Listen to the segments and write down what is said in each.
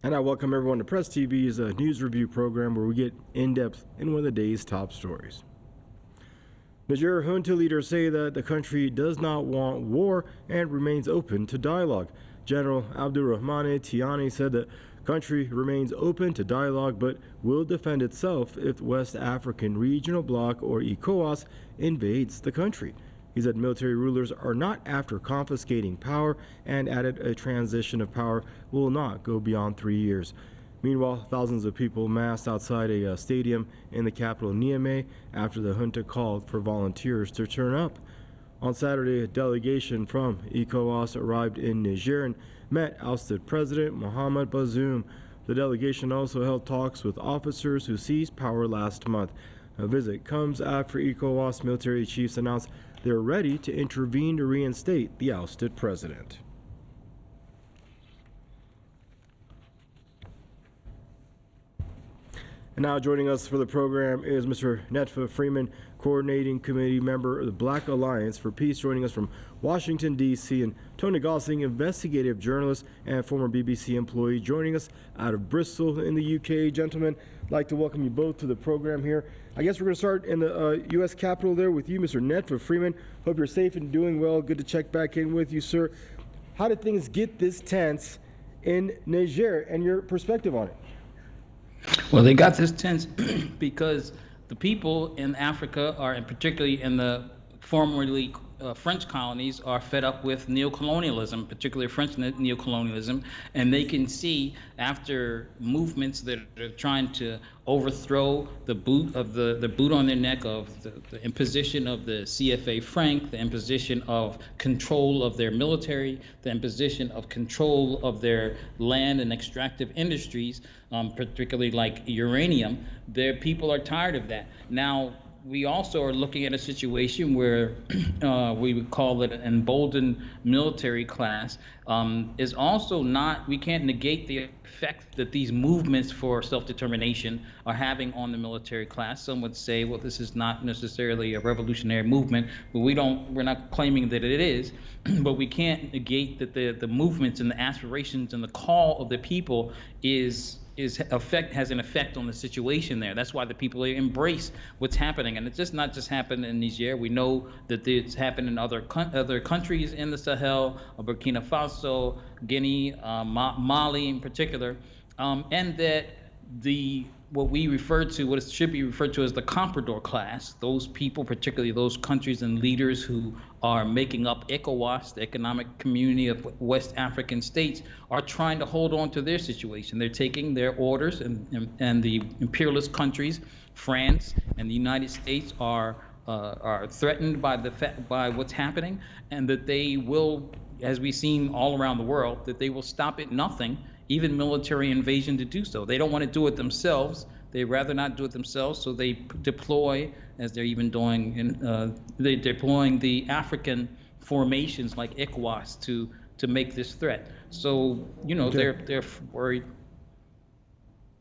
And I welcome everyone to Press TV's news review program where we get in-depth in one of the day's top stories. Niger junta leaders say that the country does not want war and remains open to dialogue. General Abdourahamane Tiani said the country remains open to dialogue but will defend itself if West African Regional Bloc or ECOWAS invades the country. He said military rulers are not after confiscating power and added a transition of power will not go beyond 3 years. Meanwhile, thousands of people massed outside a stadium in the capital Niamey after the junta called for volunteers to turn up. On Saturday, a delegation from ECOWAS arrived in Niger and met ousted President Mohamed Bazoum. The delegation also held talks with officers who seized power last month. A visit comes after ECOWAS military chiefs announced they're ready to intervene to reinstate the ousted president. And now joining us for the program is Mr. Netfa Freeman, Coordinating Committee member of the Black Alliance for Peace, joining us from Washington, D.C., and Tony Gosling, investigative journalist and former BBC employee, joining us out of Bristol in the UK. Gentlemen, I'd like to welcome you both to the program here. I guess we're going to start in the U.S. Capitol there with you, Mr. Netfa Freeman. Hope you're safe and doing well. Good to check back in with you, sir. How did things get this tense in Niger and your perspective on it? Well, they got this tense because the people in Africa are, and particularly in the formerly French colonies, are fed up with neocolonialism, particularly French neocolonialism, and they can see after movements that are trying to overthrow the boot on their neck of the imposition of the CFA franc, the imposition of control of their military, the imposition of control of their land and extractive industries, particularly like uranium. Their people are tired of that. Now, we also are looking at a situation where we would call it an emboldened military class is also not, we can't negate the effect that these movements for self-determination are having on the military class. Some would say, well, this is not necessarily a revolutionary movement, but we're not claiming that it is, but we can't negate that the movements and the aspirations and the call of the people has an effect on the situation there. That's why the people embrace what's happening, and it's just not just happened in Niger. We know that it's happened in other countries in the Sahel, Burkina Faso, Guinea, Mali in particular, and that what should be referred to as the comprador class, those people, particularly those countries and leaders who are making up ECOWAS, the economic community of West African states, are trying to hold on to their situation. They're taking their orders, and the imperialist countries, France and the United States, are threatened by what's happening, and that they will, as we've seen all around the world, that they will stop at nothing, even military invasion, to do so. They don't want to do it themselves. They'd rather not do it themselves, so they deploy, as they're even doing, they're deploying the African formations like ECOWAS to make this threat. So, okay. They're worried.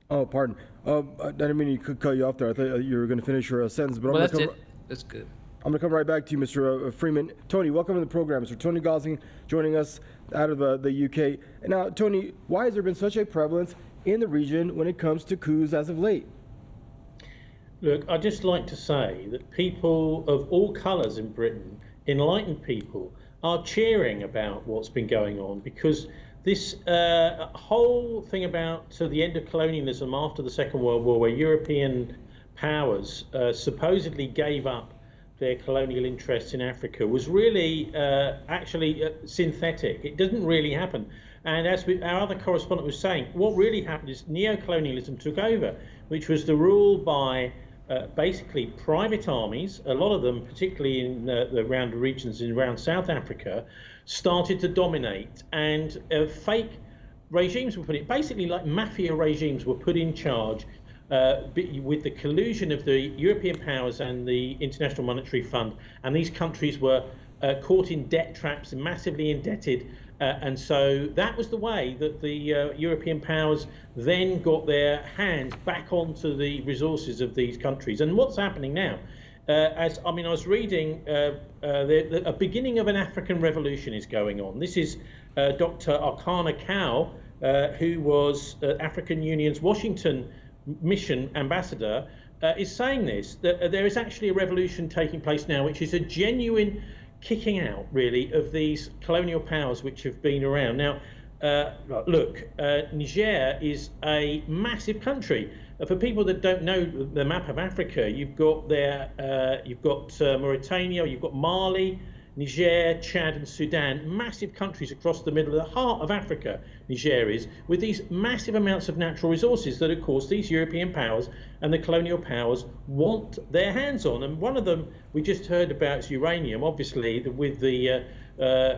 Oh, pardon. I didn't mean to cut you off there. I thought you were going to finish your sentence. But well, that's it. That's good. I'm going to come right back to you, Mr. Freeman. Tony, welcome to the program. Mr. Tony Gosling joining us out of the UK. Now, Tony, why has there been such a prevalence in the region when it comes to coups as of late? Look, I'd just like to say that people of all colours in Britain, enlightened people, are cheering about what's been going on, because this whole thing about the end of colonialism after the Second World War, where European powers supposedly gave up their colonial interests in Africa, was really actually synthetic. It didn't really happen. And as our other correspondent was saying, what really happened is neo-colonialism took over, which was the rule by basically private armies. A lot of them, particularly in the around regions around South Africa, started to dominate, and fake regimes were put in, basically like mafia regimes were put in charge with the collusion of the European powers and the International Monetary Fund, and these countries were caught in debt traps and massively indebted, and so that was the way that the European powers then got their hands back onto the resources of these countries. And what's happening now? I was reading a beginning of an African revolution is going on. This is Dr. Arkana Cow, who was African Union's Washington mission ambassador, is saying this, that there is actually a revolution taking place now, which is a genuine kicking out, really, of these colonial powers which have been around. Now, look, Niger is a massive country. For people that don't know the map of Africa, you've got Mauritania, you've got Mali, Niger, Chad and Sudan, massive countries across the middle of the heart of Africa, Niger is, with these massive amounts of natural resources that, of course, these European powers and the colonial powers want their hands on. And one of them we just heard about is uranium, obviously, with the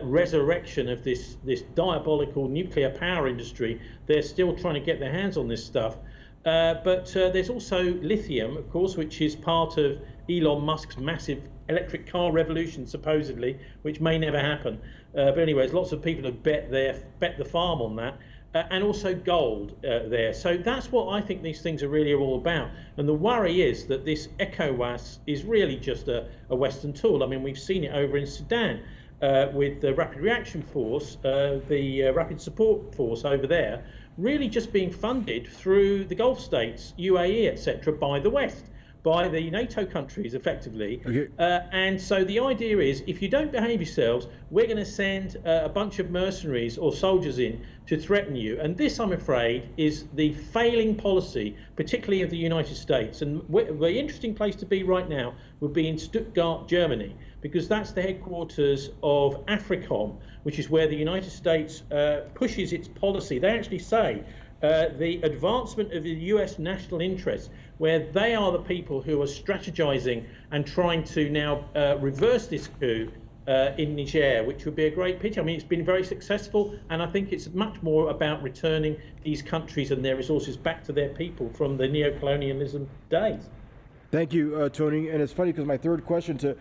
resurrection of this diabolical nuclear power industry. They're still trying to get their hands on this stuff. But there's also lithium, of course, which is part of Elon Musk's massive electric car revolution, supposedly, which may never happen. But anyways, lots of people have bet the farm on that. And also gold there. So that's what I think these things are really all about. And the worry is that this ECOWAS is really just a Western tool. I mean, we've seen it over in Sudan with the Rapid Reaction Force, the Rapid Support Force over there, really just being funded through the Gulf states, UAE, etc., by the West, by the NATO countries, effectively. Okay. And so the idea is, if you don't behave yourselves, we're going to send a bunch of mercenaries or soldiers in to threaten you. And this, I'm afraid, is the failing policy, particularly of the United States. And the interesting place to be right now would be in Stuttgart, Germany, because that's the headquarters of AFRICOM, which is where the United States pushes its policy. They actually say the advancement of the US national interest, where they are the people who are strategizing and trying to now reverse this coup in Niger, which would be a great picture. I mean, it's been very successful, and I think it's much more about returning these countries and their resources back to their people from the neo-colonialism days. Thank you, Tony. And it's funny because my third question to,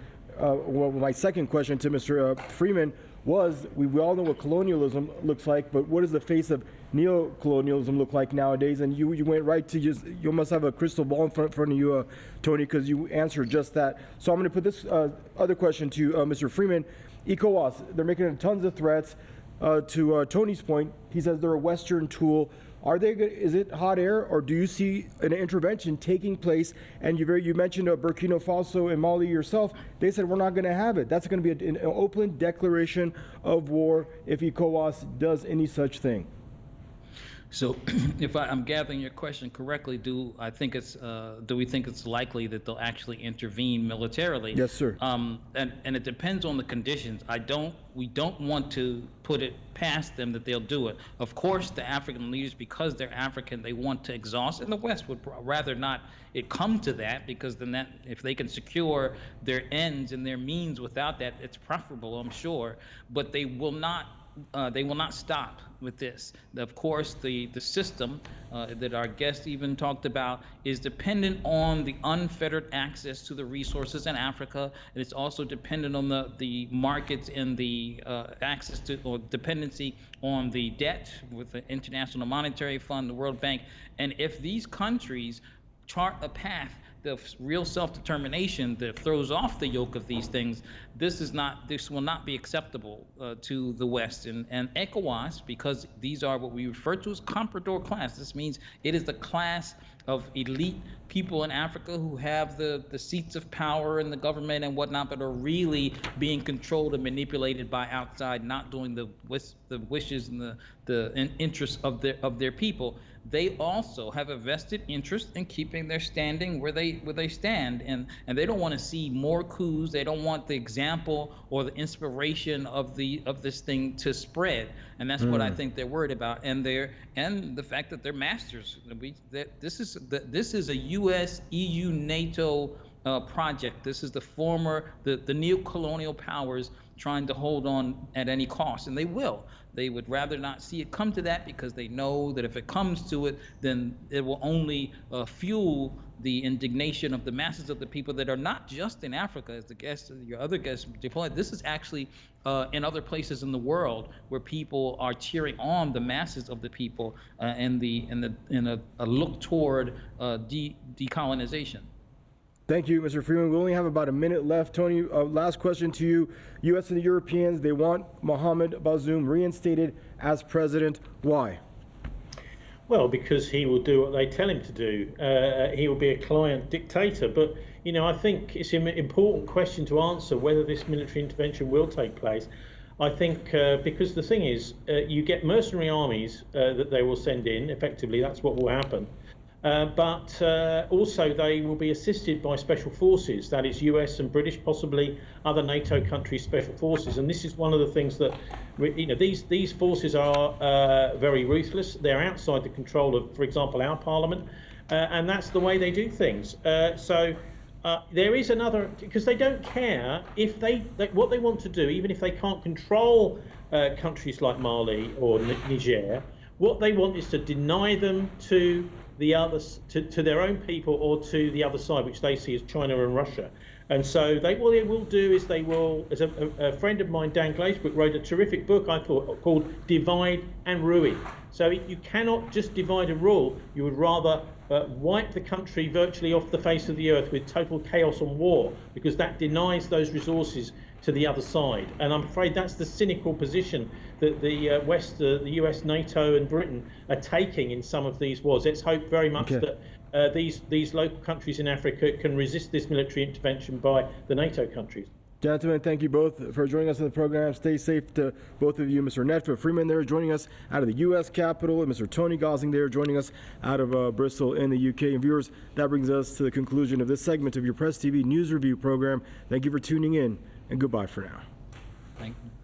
my second question to Mr. Freeman was, we all know what colonialism looks like, but what does the face of neo-colonialism look like nowadays? And you went right to just, you must have a crystal ball in front of you, Tony, because you answered just that. So I'm going to put this other question to Mr. Freeman. ECOWAS, they're making tons of threats. To Tony's point, he says they're a Western tool. Is it hot air, or do you see an intervention taking place? And you mentioned Burkina Faso and Mali yourself. They said we're not going to have it. That's going to be an open declaration of war if ECOWAS does any such thing. So, if I'm gathering your question correctly, do we think it's likely that they'll actually intervene militarily? Yes, sir. And it depends on the conditions. We don't want to put it past them that they'll do it. Of course, the African leaders, because they're African, they want to exhaust, and the West would rather not it come to that, because then if they can secure their ends and their means without that, it's preferable, I'm sure. But they will not stop with this. Of course, the system that our guest even talked about is dependent on the unfettered access to the resources in Africa, and it's also dependent on the markets and the access to, or dependency on the debt with the International Monetary Fund, the World Bank. And if these countries chart a path, the real self-determination that throws off the yoke of these things, this will not be acceptable to the West. And ECOWAS, because these are what we refer to as comprador class. This means it is the class of elite people in Africa who have the seats of power in the government and whatnot, but are really being controlled and manipulated by outside, not doing the wishes and the interests of their people. They also have a vested interest in keeping their standing where they stand, and they don't want to see more coups. They don't want the example or the inspiration of this thing to spread, and that's what I think they're worried about. And the fact that they're masters. This is a U.S., EU, NATO project. This is the neo-colonial powers trying to hold on at any cost, and they will. They would rather not see it come to that, because they know that if it comes to it, then it will only fuel the indignation of the masses of the people that are not just in Africa, as your other guests deployed. This is actually in other places in the world where people are cheering on the masses of the people in a look toward decolonization. Thank you, Mr. Freeman. We only have about a minute left. Tony, last question to you. U.S. and the Europeans, they want Mohamed Bazoum reinstated as president. Why? Well, because he will do what they tell him to do. He will be a client dictator. But, you know, I think it's an important question to answer whether this military intervention will take place. I think because the thing is, you get mercenary armies that they will send in. Effectively, that's what will happen. But also they will be assisted by special forces, that is US and British, possibly other NATO countries' special forces. And this is one of the things that, you know, these forces are very ruthless. They're outside the control of, for example, our parliament, and that's the way they do things. So there is another, because they don't care if what they want to do, even if they can't control countries like Mali or Niger. What they want is to deny them to the others, to their own people, or to the other side, which they see as China and Russia. And so what they will do is they will, as a friend of mine, Dan Glazebrook, wrote a terrific book, I thought, called Divide and Ruin. So you cannot just divide and rule. You would rather wipe the country virtually off the face of the earth with total chaos and war, because that denies those resources to the other side. And I'm afraid that's the cynical position that the West, the US, NATO and Britain are taking in some of these wars. Let's hope very much that these local countries in Africa can resist this military intervention by the NATO countries. Gentlemen, thank you both for joining us on the program. Stay safe to both of you. Mr. Netfa Freeman there joining us out of the U.S. Capitol, and Mr. Tony Gosling there joining us out of Bristol in the U.K. And viewers, that brings us to the conclusion of this segment of your Press TV News Review program. Thank you for tuning in, and goodbye for now. Thank you.